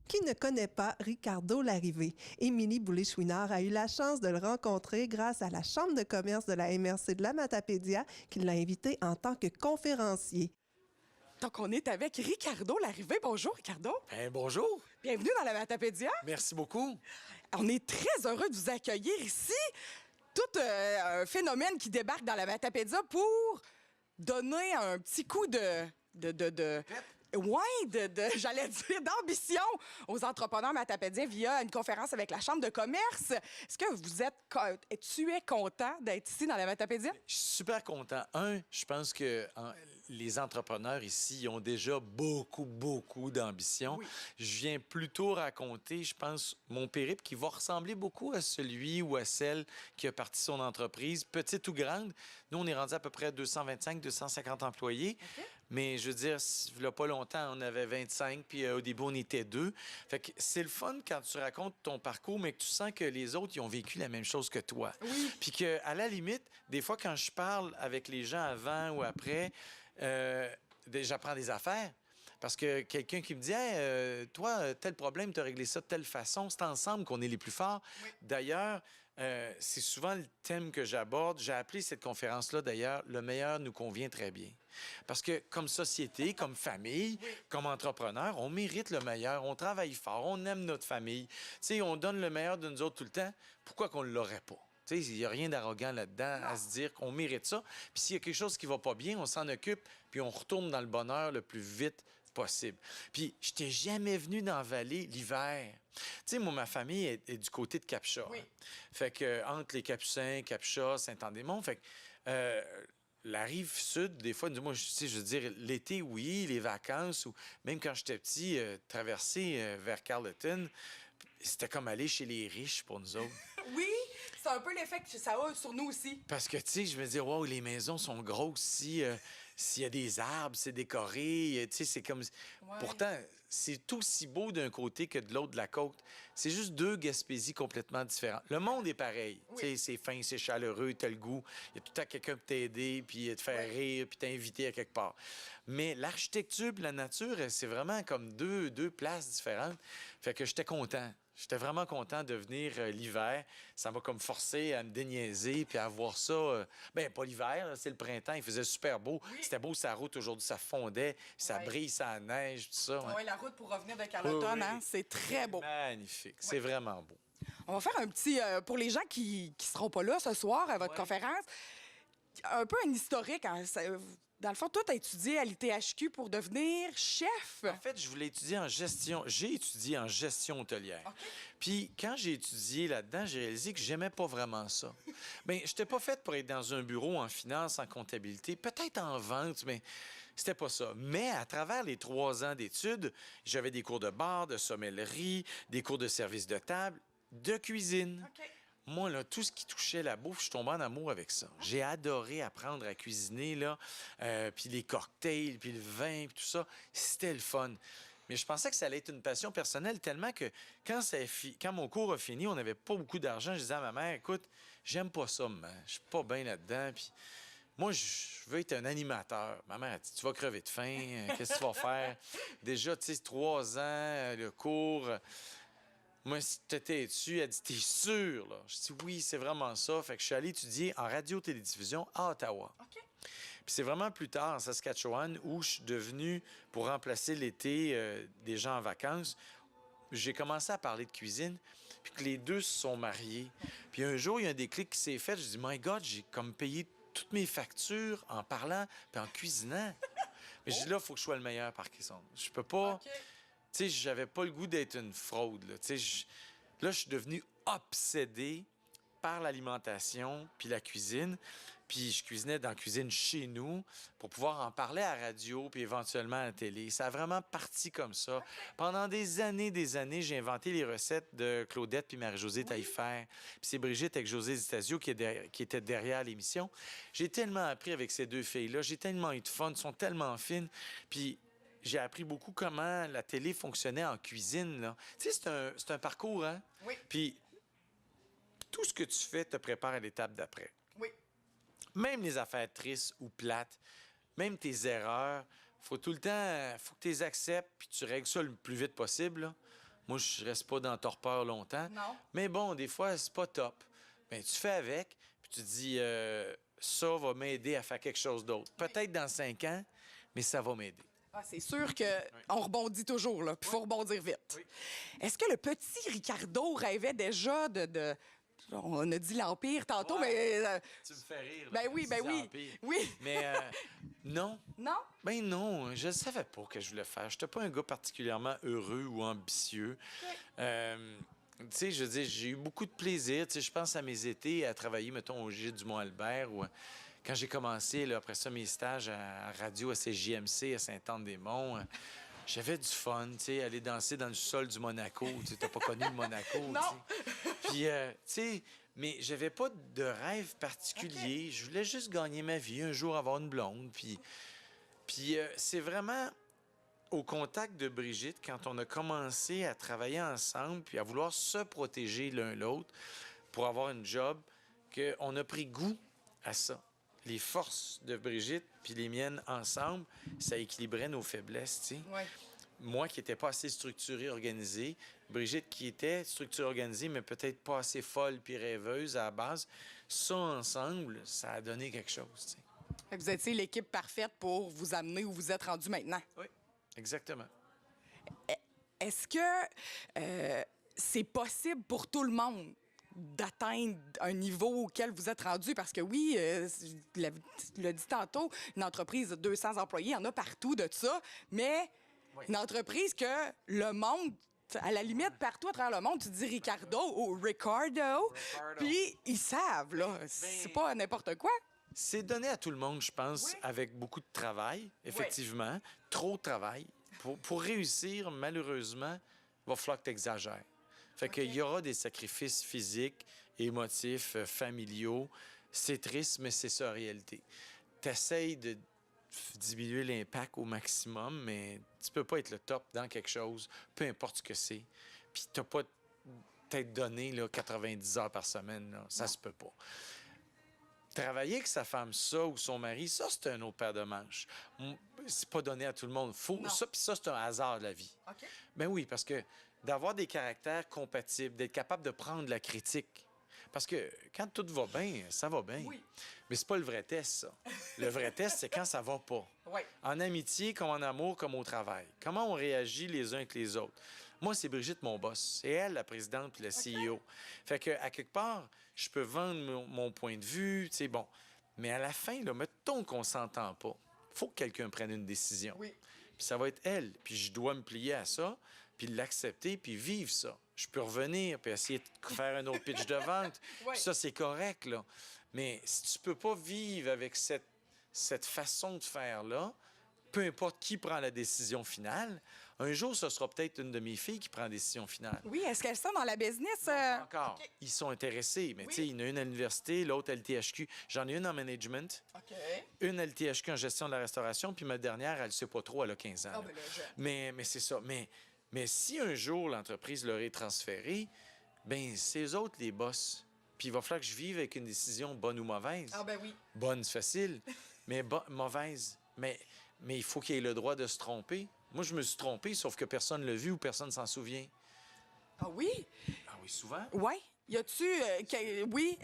Qui ne connaît pas Ricardo Larrivé? Émilie Boulay-Chouinard a eu la chance de le rencontrer grâce à la Chambre de commerce de la MRC de la Matapédia qui l'a invité en tant que conférencier. Donc, on est avec Ricardo Larrivé. Bonjour, Ricardo. Bonjour. Bienvenue dans la Matapédia. Merci beaucoup. On est très heureux de vous accueillir ici. Tout un phénomène qui débarque dans la Matapédia pour donner un petit coup j'allais dire d'ambition aux entrepreneurs matapédiens via une conférence avec la Chambre de commerce. Est-ce que tu es content d'être ici dans la Matapédia? Je suis super content. Je pense que les entrepreneurs ici ont déjà beaucoup d'ambition. Oui. Je viens plutôt raconter, je pense, mon périple qui va ressembler beaucoup à celui ou à celle qui a parti son entreprise, petite ou grande. Nous, on est rendu à peu près 225-250 employés. Okay. Mais je veux dire, il n'y a pas longtemps, on avait 25, puis au début, on était 2. Fait que c'est le fun quand tu racontes ton parcours, mais que tu sens que les autres, ils ont vécu la même chose que toi. Oui. Puis qu'à la limite, des fois, quand je parle avec les gens avant ou après, j'apprends des affaires. Parce que quelqu'un qui me dit hey, toi, tel problème, tu as réglé ça de telle façon, c'est ensemble qu'on est les plus forts. Oui. D'ailleurs, c'est souvent le thème que j'aborde. J'ai appelé cette conférence-là, d'ailleurs, Le meilleur nous convient très bien. Parce que comme société, comme famille, oui, comme entrepreneur, on mérite le meilleur, on travaille fort, on aime notre famille. Tu sais, on donne le meilleur de nous autres tout le temps. Pourquoi qu'on ne l'aurait pas? Tu sais, il n'y a rien d'arrogant là-dedans à se dire qu'on mérite ça. Puis s'il y a quelque chose qui ne va pas bien, on s'en occupe, puis on retourne dans le bonheur le plus vite possible. Puis je t'ai jamais venu dans la vallée l'hiver. Tu sais, moi, ma famille est du côté de Cap-Chat. Oui. Hein. Fait que entre les Capucins, Cap-Chat, Saint-Anne-des-Monts, fait que la rive sud, des fois, moi, je veux dire, l'été, oui, les vacances, ou même quand j'étais petit, traverser vers Carleton, c'était comme aller chez les riches pour nous autres. Oui, c'est un peu l'effet que ça a sur nous aussi. Parce que, tu sais, je me dis, wow, les maisons sont grosses. S'il y a des arbres, c'est décoré. Tu sais, c'est comme. Ouais. Pourtant, c'est aussi beau d'un côté que de l'autre de la côte. C'est juste deux Gaspésies complètement différentes. Le monde est pareil. Oui. Tu sais, c'est fin, c'est chaleureux, t'as le goût. Il y a tout le temps quelqu'un pour t'aider, puis te faire rire, puis t'inviter à quelque part. Mais l'architecture et la nature, c'est vraiment comme deux places différentes. Fait que j'étais content. J'étais vraiment content de venir l'hiver. Ça m'a comme forcé à me déniaiser puis à voir ça. Bien, pas l'hiver, c'est le printemps. Il faisait super beau. Oui. C'était beau, sa route aujourd'hui, ça fondait, ça brille, ça neige, tout ça. Oui, la route pour revenir de Carleton, hein, c'est très beau. Magnifique. C'est vraiment beau. On va faire un petit... pour les gens qui ne seront pas là ce soir à votre conférence, un peu un historique. Hein, dans le fond, toi, tu as étudié à l'ITHQ pour devenir chef. En fait, je voulais étudier en gestion. J'ai étudié en gestion hôtelière. Okay. Puis, quand j'ai étudié là-dedans, j'ai réalisé que j'aimais pas vraiment ça. Bien, je n'étais pas faite pour être dans un bureau en finance, en comptabilité, peut-être en vente, mais c'était pas ça. Mais à travers les 3 ans d'études, j'avais des cours de bar, de sommellerie, des cours de service de table, de cuisine. Okay. Moi, là, tout ce qui touchait la bouffe, je tombais en amour avec ça. J'ai adoré apprendre à cuisiner, là, puis les cocktails, puis le vin, puis tout ça. C'était le fun. Mais je pensais que ça allait être une passion personnelle tellement que quand mon cours a fini, on n'avait pas beaucoup d'argent. Je disais à ma mère, écoute, j'aime pas ça, maman. Je suis pas bien là-dedans, puis moi, je veux être un animateur. Ma mère a dit, tu vas crever de faim, qu'est-ce que tu vas faire? Déjà, tu sais, 3 ans, le cours... Moi, si t'étais dessus, elle dit, t'es sûr, là? Je dis, oui, c'est vraiment ça. Fait que je suis allé étudier en radio-télédiffusion à Ottawa. OK. Puis c'est vraiment plus tard, en Saskatchewan, où je suis devenu, pour remplacer l'été des gens en vacances, j'ai commencé à parler de cuisine, puis que les deux se sont mariés. Puis un jour, il y a un déclic qui s'est fait. Je dis, my God, j'ai comme payé toutes mes factures en parlant puis en cuisinant. Mais je dis, là, il faut que je sois le meilleur, par exemple. Je peux pas... Okay. Tu sais, j'avais pas le goût d'être une fraude. Là, tu sais, là, je suis devenu obsédé par l'alimentation puis la cuisine. Puis je cuisinais dans la cuisine chez nous pour pouvoir en parler à la radio puis éventuellement à la télé. Ça a vraiment parti comme ça. Pendant des années, j'ai inventé les recettes de Claudette puis Marie-Josée Taillefer. Puis c'est Brigitte avec José Zitasio qui était derrière l'émission. J'ai tellement appris avec ces deux filles-là. J'ai tellement eu de fun. Elles sont tellement fines. Puis j'ai appris beaucoup comment la télé fonctionnait en cuisine, là. Tu sais, c'est un parcours, hein? Oui. Puis, tout ce que tu fais te prépare à l'étape d'après. Oui. Même les affaires tristes ou plates, même tes erreurs, faut tout le temps, faut que tu les acceptes puis tu règles ça le plus vite possible, là. Moi, je reste pas dans la torpeur longtemps. Non. Mais bon, des fois, c'est pas top. Mais tu fais avec, puis tu te dis, ça va m'aider à faire quelque chose d'autre. Peut-être dans 5 ans, mais ça va m'aider. Ah, c'est sûr qu'on rebondit toujours, là. Puis il faut rebondir vite. Oui. Est-ce que le petit Ricardo rêvait déjà de... On a dit l'Empire tantôt, Ouais. mais... Tu me fais rire. ben oui, ben oui. Oui. Mais non. Non? Ben non, je ne savais pas que je voulais faire. Je n'étais pas un gars particulièrement heureux ou ambitieux. Tu sais, je veux dire, j'ai eu beaucoup de plaisir. Tu sais, je pense à mes étés à travailler, mettons, au Gîte du Mont-Albert ou quand j'ai commencé, là, après ça, mes stages à radio, à CJMC, à Sainte-Anne-des-Monts. J'avais du fun, tu sais, aller danser dans le sol du Monaco. Tu n'as pas connu le Monaco, Non. tu sais. Puis, tu sais, mais j'avais pas de rêve particulier. Je voulais juste gagner ma vie, un jour avoir une blonde. Puis c'est vraiment au contact de Brigitte, quand on a commencé à travailler ensemble, puis à vouloir se protéger l'un l'autre pour avoir une job, qu'on a pris goût à ça. Les forces de Brigitte puis les miennes ensemble, ça équilibrait nos faiblesses, tu sais. Ouais. Moi qui n'étais pas assez structuré, organisé, Brigitte qui était structurée, organisée, mais peut-être pas assez folle puis rêveuse à la base, ça ensemble, ça a donné quelque chose, tu sais. Fait que vous étiez l'équipe parfaite pour vous amener où vous êtes rendu maintenant. Oui, exactement. Est-ce que c'est possible pour tout le monde d'atteindre un niveau auquel vous êtes rendu? Parce que oui, tu l'as dit tantôt, une entreprise de 200 employés, il y en a partout de ça, mais Oui. une entreprise que le monde, à la limite, partout à travers le monde, tu dis Ricardo ou Ricardo, puis ils savent, là. C'est pas n'importe quoi. C'est donné à tout le monde, je pense, Oui. avec beaucoup de travail, effectivement. Trop de travail. Pour réussir, malheureusement, il va falloir que tu exagères. Fait qu'il y aura des sacrifices physiques, émotifs, familiaux. C'est triste, mais c'est ça, en réalité. Tu essaies de diminuer l'impact au maximum, mais tu peux pas être le top dans quelque chose, peu importe ce que c'est. Puis tu n'as pas peut-être donné là, 90 heures par semaine. Là. Ça se peut pas. Travailler avec sa femme, ça, ou son mari, ça, c'est un autre paire de manches. C'est pas donné à tout le monde. Non. Ça, puis ça, c'est un hasard de la vie. OK. Ben oui, parce que d'avoir des caractères compatibles, d'être capable de prendre la critique. Parce que quand tout va bien, ça va bien. Oui. Mais c'est pas le vrai test, ça. Le vrai test, c'est quand ça va pas. Oui. En amitié, comme en amour, comme au travail. Comment on réagit les uns avec les autres. Moi, c'est Brigitte, mon boss. C'est elle, la présidente puis la CEO. Fait que, à quelque part, je peux vendre mon point de vue, tu sais, bon. Mais à la fin, là, mettons qu'on s'entend pas. Faut que quelqu'un prenne une décision. Oui. Puis ça va être elle. Puis je dois me plier à ça, puis l'accepter, puis vivre ça. Je peux revenir, puis essayer de faire un autre pitch de vente. Oui. Puis ça, c'est correct, là. Mais si tu peux pas vivre avec cette façon de faire-là, peu importe qui prend la décision finale, un jour, ce sera peut-être une de mes filles qui prend la décision finale. Oui, est-ce qu'elles sont dans la business? Encore. OK. Ils sont intéressés, mais Oui. tu sais, il y en a une à l'université, l'autre à l'THQ. J'en ai une en management, OK. une à l'THQ en gestion de la restauration, puis ma dernière, elle ne sait pas trop, elle a 15 ans. Ah, là. ben là, je... Mais c'est ça. Mais si un jour l'entreprise leur est transférée, ben c'est eux autres les boss. Puis il va falloir que je vive avec une décision bonne ou mauvaise. Ah, ben oui. Bonne, c'est facile, mais mauvaise. Mais il faut qu'il ait le droit de se tromper. Moi, je me suis trompé, sauf que personne ne l'a vu ou personne ne s'en souvient. Ah oui? Ah oui, souvent? Oui. Y a-tu... oui,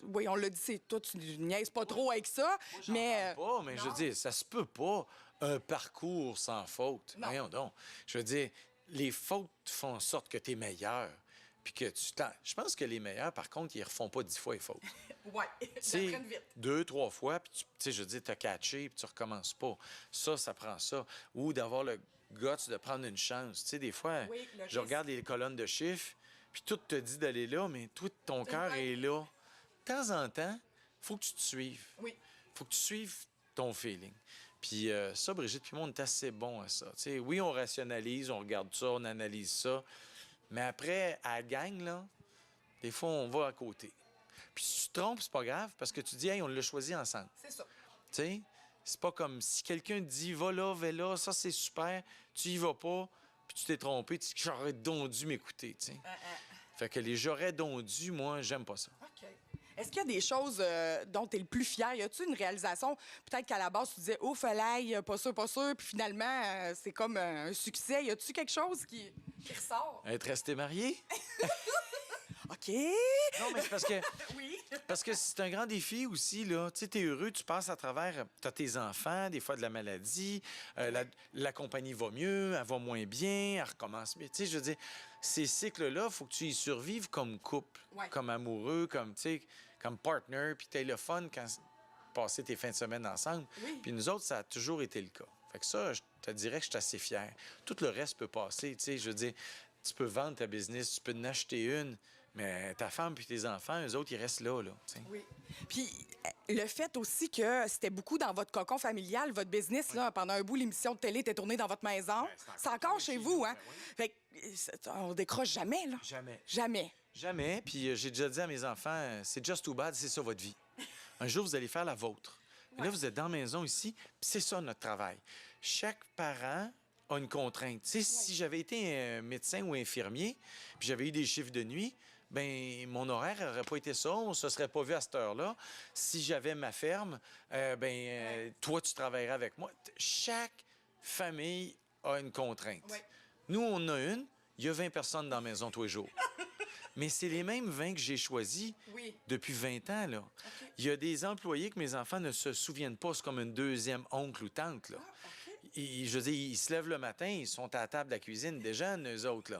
oui, on l'a dit, c'est toi, tu niaises pas trop avec ça, mais... Pas, mais je veux dire, ça se peut pas un parcours sans faute. Non. Voyons donc. Je veux dire, les fautes font en sorte que tu es meilleur. Puis que je pense que les meilleurs, par contre, ils ne refont pas 10 fois les fautes. Ouais, Tu ils sais, apprennent vite. 2, 3 fois, puis tu sais, je veux dire, t'as catché, puis tu recommences pas. Ça prend ça. Ou d'avoir le guts de prendre une chance. Tu sais, des fois, Oui, le je risque. regarde les colonnes de chiffres, puis tout te dit d'aller là, mais tout ton cœur vrai. est là. De temps en temps, faut que tu te suives. Oui. Faut que tu suives ton feeling. Puis ça, Brigitte puis moi, on est assez bons à ça. Tu sais, oui, on rationalise, on regarde ça, on analyse ça, mais après, à la gang, là, des fois, on va à côté. Puis si tu te trompes, c'est pas grave, parce que tu dis, hey, on l'a choisi ensemble. C'est ça. Tu sais, c'est pas comme si quelqu'un te dit, va là, ça c'est super, tu y vas pas, puis tu t'es trompé, tu dis, j'aurais donc dû m'écouter, tu sais. Fait que les j'aurais donc dû, moi, j'aime pas ça. OK. Est-ce qu'il y a des choses dont tu es le plus fier? Y a-tu une réalisation? Peut-être qu'à la base, tu disais, ouf, fallait, pas sûr, puis finalement, c'est comme un succès. Y a-tu quelque chose qui ressort? Être resté marié? OK. Non, mais c'est parce que... Oui. Parce que c'est un grand défi aussi, là. Tu sais, t'es heureux, tu passes à travers... T'as tes enfants, des fois de la maladie, la compagnie va mieux, elle va moins bien, elle recommence mieux. Tu sais, je veux dire, ces cycles-là, il faut que tu y survives comme couple, Ouais. comme amoureux, comme, tu sais, comme partner, puis t'as le fun quand passer tes fins de semaine ensemble. Oui. Puis nous autres, ça a toujours été le cas. Fait que ça, je te dirais que je suis assez fier. Tout le reste peut passer, tu sais, je veux dire, tu peux vendre ta business, tu peux en acheter une, mais ta femme puis tes enfants, eux autres, ils restent là, tu sais. Oui. Puis le fait aussi que c'était beaucoup dans votre cocon familial, votre business, là, pendant un bout, l'émission de télé était tournée dans votre maison. C'est encore chez vous, hein? Fait que on décroche jamais, là. Jamais. Jamais. Jamais. Puis j'ai déjà dit à mes enfants, c'est just too bad, c'est ça votre vie. Un jour, vous allez faire la vôtre. Mais là, vous êtes dans la maison ici, puis c'est ça notre travail. Chaque parent a une contrainte. Tu sais, si j'avais été un médecin ou infirmier, puis j'avais eu des chiffres de nuit, ben mon horaire n'aurait pas été ça, on se serait pas vu à cette heure-là. Si j'avais ma ferme, toi, tu travaillerais avec moi. Chaque famille a une contrainte. Ouais. Nous, on a une. Il y a 20 personnes dans la maison tous les jours. Mais c'est les mêmes 20 que j'ai choisis Oui. depuis 20 ans, là. Il y a des employés que mes enfants ne se souviennent pas. C'est comme une deuxième oncle ou tante, là. Je veux dire, ils se lèvent le matin, ils sont à la table de la cuisine, des jeunes, eux autres, là.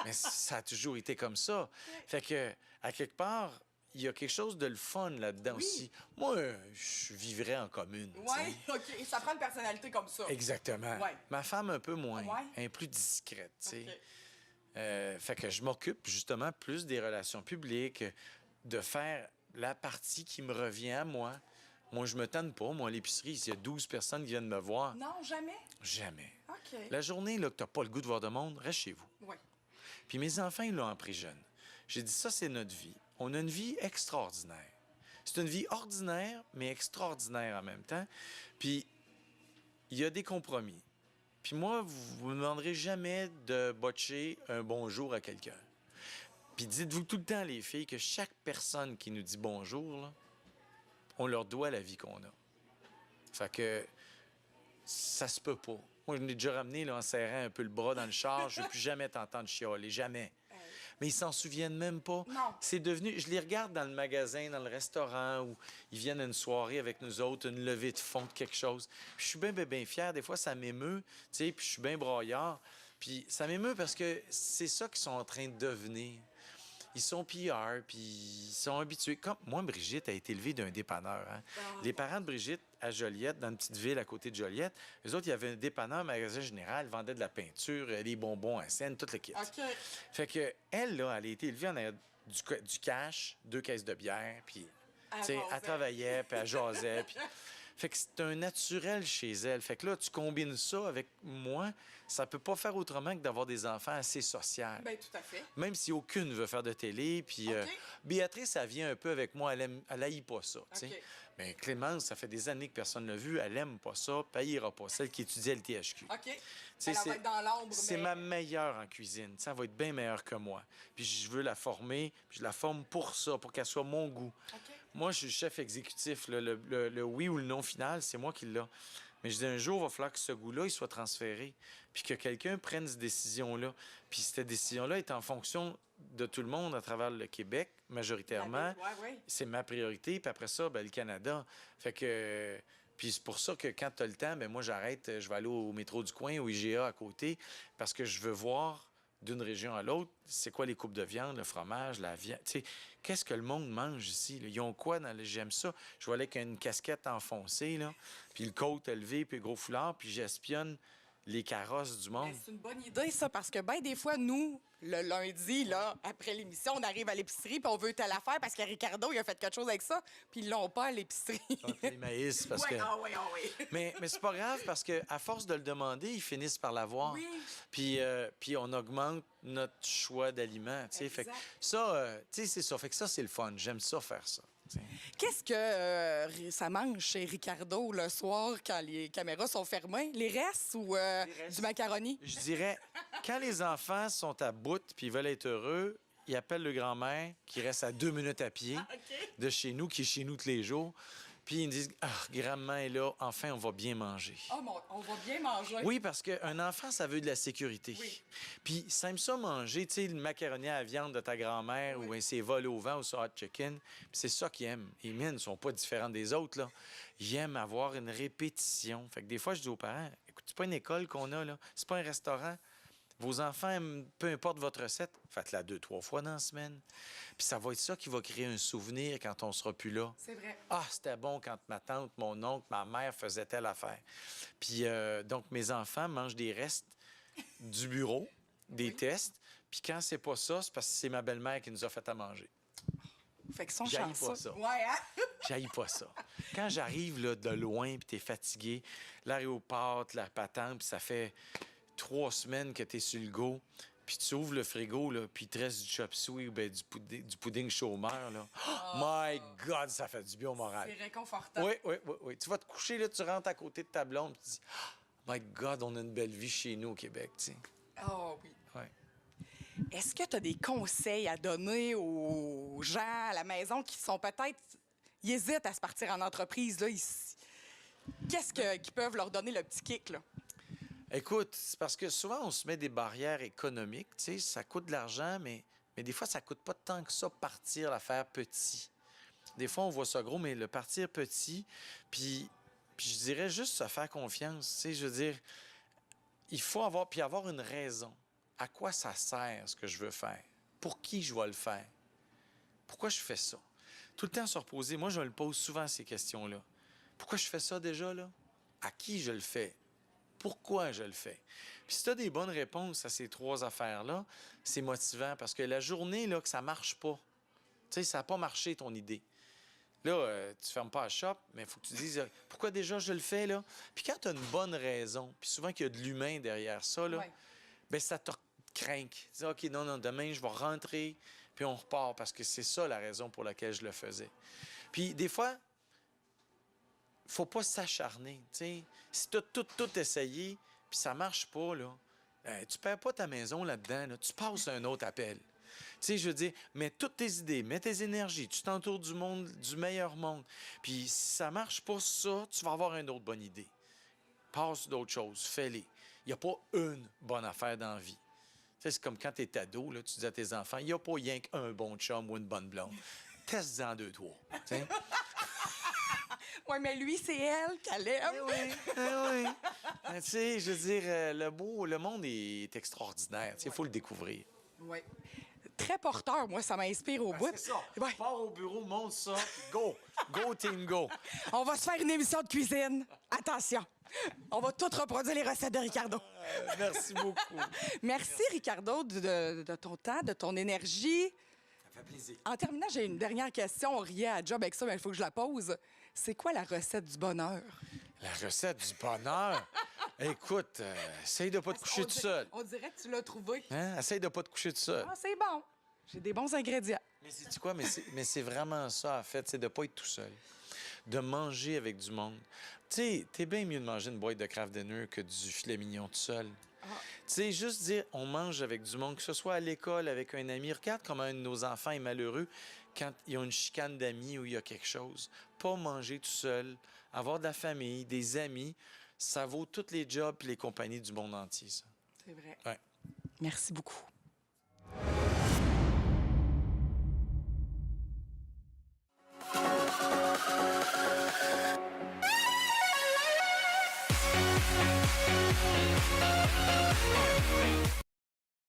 Mais ça a toujours été comme ça. Fait que, à quelque part, il y a quelque chose de le fun là-dedans aussi. Moi, je vivrais en commune. tu sais. Oui, OK. Ça prend une personnalité comme ça. Exactement. Ouais. Ma femme, un peu moins. Ouais. Elle est plus discrète, tu sais. OK. Fait que je m'occupe justement plus des relations publiques, de faire la partie qui me revient à moi. Moi, je me tanne pas. Moi, à l'épicerie, s'il y a 12 personnes qui viennent me voir, Non, jamais? jamais. OK. La journée là, que tu n'as pas le goût de voir de monde, reste chez vous. Oui. Puis mes enfants, ils l'ont appris jeune. J'ai dit, ça, c'est notre vie. On a une vie extraordinaire. C'est une vie ordinaire, mais extraordinaire en même temps. Puis, il y a des compromis. Puis moi, vous ne me demanderez jamais de botcher un bonjour à quelqu'un. Puis dites-vous tout le temps, les filles, que chaque personne qui nous dit bonjour, là, on leur doit la vie qu'on a. Fait que ça se peut pas. Moi, je l'ai déjà ramené là, en serrant un peu le bras dans le char. Je ne veux plus jamais t'entendre chialer, jamais. Mais ils s'en souviennent même pas. Non. C'est devenu... Je les regarde dans le magasin, dans le restaurant, où ils viennent à une soirée avec nous autres, une levée de fonds de quelque chose. Puis je suis bien fier. Des fois, ça m'émeut, tu sais, puis je suis bien broyard. Puis ça m'émeut parce que c'est ça qu'ils sont en train de devenir. Ils sont PR, puis ils sont habitués. Comme moi, Brigitte a été élevée d'un dépanneur. Hein? Les parents de Brigitte, à Joliette, dans une petite ville à côté de Joliette, eux autres, il y avait un dépanneur, un magasin général, ils vendaient de la peinture, des bonbons à scène, tout le kit. OK. Fait que elle, là, elle a été élevée en ayant du cash, 2 caisses de bière, puis tu sais, elle travaillait, puis elle jasait, puis... Fait que c'est un naturel chez elle. Fait que là, tu combines ça avec moi, ça peut pas faire autrement que d'avoir des enfants assez sociaux. Bien, tout à fait. Même si aucune veut faire de télé, puis Béatrice, ça vient un peu avec moi, elle haït pas ça, tu sais. OK. Mais Clémence, ça fait des années que personne ne l'a vu, elle aime pas ça, puis elle ira pas, celle qui étudie à l'THQ. OK. sais, Elle va être dans l'ombre, c'est mais- ma meilleure en cuisine. Ça va être bien meilleure que moi. Puis je veux la former, puis je la forme pour ça, pour qu'elle soit mon goût. OK. Moi, je suis le chef exécutif. Là. Le oui ou le non final, c'est moi qui l'ai. Mais je dis, un jour, il va falloir que ce goût-là, il soit transféré. Puis que quelqu'un prenne cette décision-là. Puis cette décision-là est en fonction de tout le monde à travers le Québec, majoritairement. Ouais. C'est ma priorité. Puis après ça, ben, le Canada. Fait que... Puis c'est pour ça que quand tu as le temps, ben moi, j'arrête. Je vais aller au métro du coin, au IGA à côté, parce que je veux voir d'une région à l'autre, c'est quoi les coupes de viande, le fromage, la viande. Tu sais, qu'est-ce que le monde mange ici? Là? Ils ont quoi dans le... J'aime ça. Je vais aller avec une casquette enfoncée, là, puis le côte élevé, puis le gros foulard, puis j'espionne les carrosses du monde. Ben, c'est une bonne idée, ça, parce que bien des fois, nous, le lundi, là, après l'émission, on arrive à l'épicerie puis on veut telle affaire parce que Ricardo, il a fait quelque chose avec ça, puis ils l'ont pas à l'épicerie. Les maïs, parce que... Ah oui. Mais c'est pas grave, parce que à force de le demander, ils finissent par l'avoir. Oui. Puis on augmente notre choix d'aliments, tu sais. Fait que Exact. ça, tu sais, c'est ça. Fait que ça, c'est le fun. J'aime ça, faire ça. tu sais. Qu'est-ce que ça mange chez Ricardo le soir quand les caméras sont fermées? Les restes ou du macaroni? Je dirais, quand les enfants sont à bout puis ils veulent être heureux, il appelle le grand-mère, qui reste à 2 minutes à pied de chez nous, qui est chez nous tous les jours. Puis ils me disent, « Ah, grand-maman est là, enfin, on va bien manger. » On va bien manger. Oui, parce qu'un enfant, ça veut de la sécurité. Oui. Puis ça aime ça manger, tu sais, le macaroni à la viande de ta grand-mère ou un ses vols au vent ou ça hot chicken. Puis c'est ça qu'ils aiment. Les miennes ne sont pas différentes des autres, là. Ils aiment avoir une répétition. Fait que des fois, je dis aux parents, écoute, c'est pas une école qu'on a, là. C'est pas un restaurant. Vos enfants aiment, peu importe votre recette, faites-la 2-3 fois dans la semaine. Puis ça va être ça qui va créer un souvenir quand on sera plus là. C'est vrai. Ah, c'était bon quand ma tante, mon oncle, ma mère faisaient telle affaire. Puis donc, mes enfants mangent des restes du bureau, des tests. Puis quand c'est pas ça, c'est parce que c'est ma belle-mère qui nous a fait à manger. Fait que sont J'haïs chanceux. pas ça. Ouais, hein? J'haïs pas ça. Quand j'arrive là, de loin, puis t'es fatigué, l'aéroport, la patente, puis ça fait 3 semaines que t'es sur le go, puis tu ouvres le frigo, là, puis il te reste du chop suey ou bien du pudding chômeur, là. Oh, my God, ça fait du bien au moral. C'est réconfortant. Oui. Tu vas te coucher, là, tu rentres à côté de ta blonde, puis tu dis, oh, my God, on a une belle vie chez nous au Québec, tu sais. Oh oui. Ouais. Est-ce que tu as des conseils à donner aux gens à la maison qui sont peut-être... Ils hésitent à se partir en entreprise, là. Qu'ils peuvent leur donner le petit kick, là? Écoute, c'est parce que souvent, on se met des barrières économiques, tu sais, ça coûte de l'argent, mais des fois, ça coûte pas tant que ça partir la faire petit. Des fois, on voit ça gros, mais le partir petit, puis je dirais juste se faire confiance, tu sais, je veux dire, il faut avoir une raison. À quoi ça sert, ce que je veux faire? Pour qui je vais le faire? Pourquoi je fais ça? Tout le temps se reposer. Moi, je me le pose souvent, ces questions-là. Pourquoi je fais ça déjà, là? À qui je le fais? Pourquoi je le fais? Puis si tu as des bonnes réponses à ces 3 affaires-là, c'est motivant parce que la journée là, que ça ne marche pas, tu sais, ça n'a pas marché ton idée. Là, tu ne fermes pas la shop, mais il faut que tu dises pourquoi déjà je le fais, là? Puis quand tu as une bonne raison, puis souvent qu'il y a de l'humain derrière ça, là, bien, ça te craint. Tu dis, OK, non, demain, je vais rentrer, puis on repart parce que c'est ça la raison pour laquelle je le faisais. Puis des fois, faut pas s'acharner, tu sais. Si tu as tout essayé, puis ça marche pas, là, tu perds pas ta maison là-dedans, là, tu passes à un autre appel. Tu sais, je veux dire, mets toutes tes idées, mets tes énergies, tu t'entoures du monde, du meilleur monde. Puis si ça marche pas ça, tu vas avoir une autre bonne idée. Passe d'autres choses, fais-les. Il n'y a pas une bonne affaire dans la vie. Tu sais, c'est comme quand tu es ado, là, tu dis à tes enfants, il n'y a pas rien qu'un bon chum ou une bonne blonde. Teste-en 2-3, tu sais. Oui, mais lui, c'est elle qu'elle aime. Oui. Tu sais, je veux dire, le monde est extraordinaire. Il faut le découvrir. Oui. Très porteur, moi, ça m'inspire au bout. C'est ça. Ouais. Pars au bureau, monte ça, puis go. Go, team, go. On va se faire une émission de cuisine. Attention. On va tout reproduire les recettes de Ricardo. Merci beaucoup. Merci, Ricardo, de ton temps, de ton énergie. Ça fait plaisir. En terminant, j'ai une dernière question. On riait à job avec ça, mais il faut que je la pose. C'est quoi la recette du bonheur? La recette du bonheur? Écoute, essaye de pas te coucher tout seul. On dirait que tu l'as trouvé. Hein? Essaye de pas te coucher tout seul. Ah, c'est bon. J'ai des bons ingrédients. Mais sais-tu quoi? Mais c'est vraiment ça, en fait, c'est de pas être tout seul. De manger avec du monde. Tu sais, t'es bien mieux de manger une boîte de Kraft Dinner que du filet mignon tout seul. Tu sais, juste dire, on mange avec du monde, que ce soit à l'école, avec un ami. Regarde comment un de nos enfants est malheureux quand ils ont une chicane d'amis ou il y a quelque chose. Pas manger tout seul, avoir de la famille, des amis, ça vaut tous les jobs et les compagnies du monde entier, ça. C'est vrai. Ouais. Merci beaucoup.